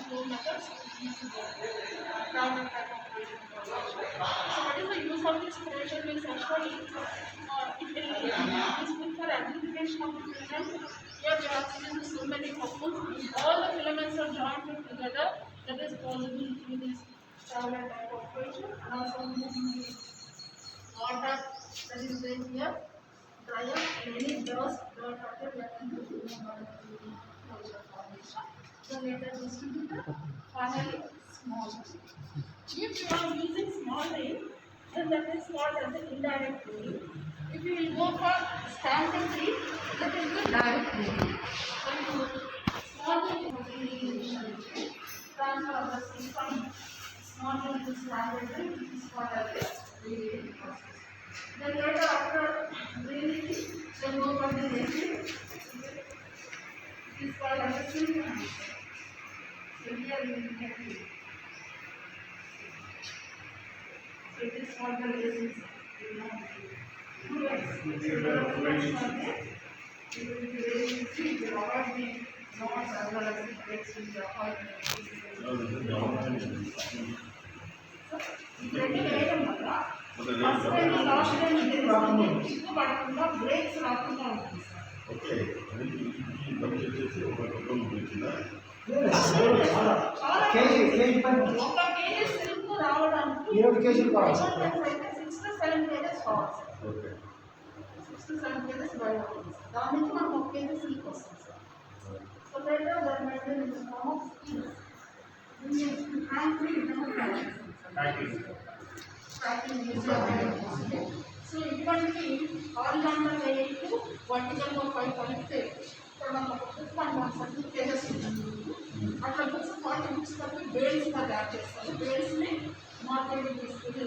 flow methods used in ground type of gradient process. So what is the use of this gradient means actually it will be useful for amplification of the filament. Here we have seen so many couples. All the filaments are joined together. That is possible through this traveler type of gradient, and also moving the water that is there here, dry up, and any dust, dirt after we are going to remove the closure formation. So later distributed, finally small ring. If you are using small ring, then that is called as an indirect ring. If you will go for standard ring, that is the direct ring. So small ring is transfer of the C from small ring to standard ring, which is called as a radiating process. Then later after radiating, then go for the radiating. It is called as a synchronization. So here we will get it. So it is called the resistance. Breaks రాకుండా ఉంటుంది ఒక KG silk రావడానికి 6 to 7 kgs కావాలి. 6 to 7 kgs బయట దాని నుంచి మనకు 1 KG silk వస్తుంది sir. So later that material in the form of steel. So ఇటువంటి హారిజాంటల్ లేయర్కు వర్టికల్గా 5 కలిపితే ఇక్కడ మనకు ఒక 6.1 కేజెస్ ఉంటుంది. అట్లా బుక్స్ 40 బుక్స్ కలిపి బేల్స్గా తయారు చేస్తారు. బేల్స్ని మార్కెట్కి తీసుకుని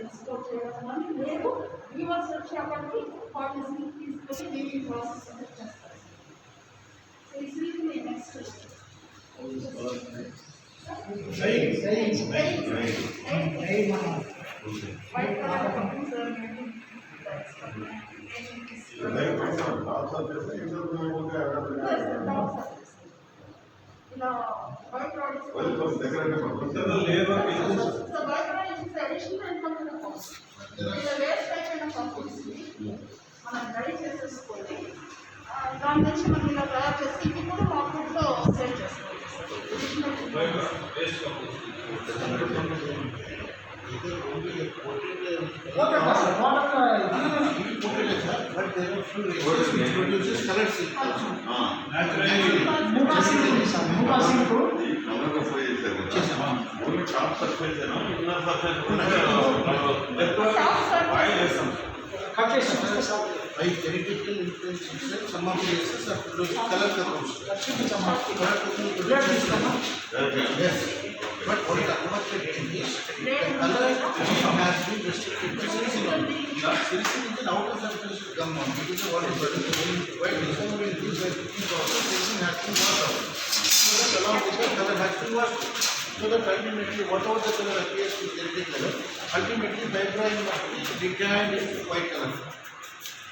ఎక్స్పోర్ట్ చేయడం అని లేదు. వ్యూవర్స్ వచ్చేప్పటికి 40 సిల్క్ తీసుకొని వీవింగ్ ప్రాసెస్ అనేది చేస్తారు. సో ఈ సిల్క్ని నెక్స్ట్ వైట్ కలర్ ఇలా white products additional income cost. Waste అయిపోయిన కంపెనీస్ మనం రెడీ చేసేసుకొని దాని నుంచి మనం ఇలా తయారు చేసి ఇవి కూడా మార్కెట్లో సేల్ చేసుకోవచ్చు. by theoretical influence, some of the cases are color yes, but what is unfortunate is the color has been restricted to silicon. Silicon is an outer surface to come on. It is a water body. While design will use by cooking process, silicon has to wash out. So that along with the color has to wash. So that ultimately whatever the color appears to theoretic color, ultimately fibrin declined into white color.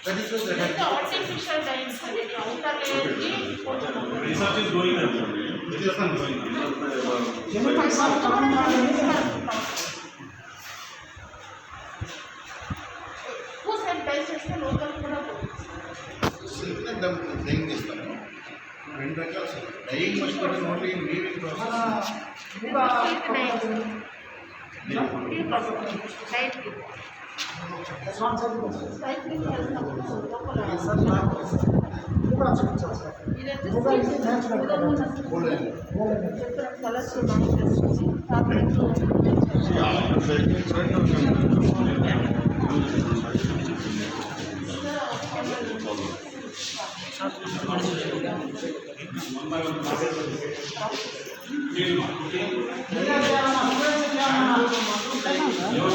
That is what the artificial dyeing the outer layer research is going on. It is not going on. who said dye chesthe local kuda silk and dyeing chestanu rendu rakalu dyeing must be done only in weaving process Your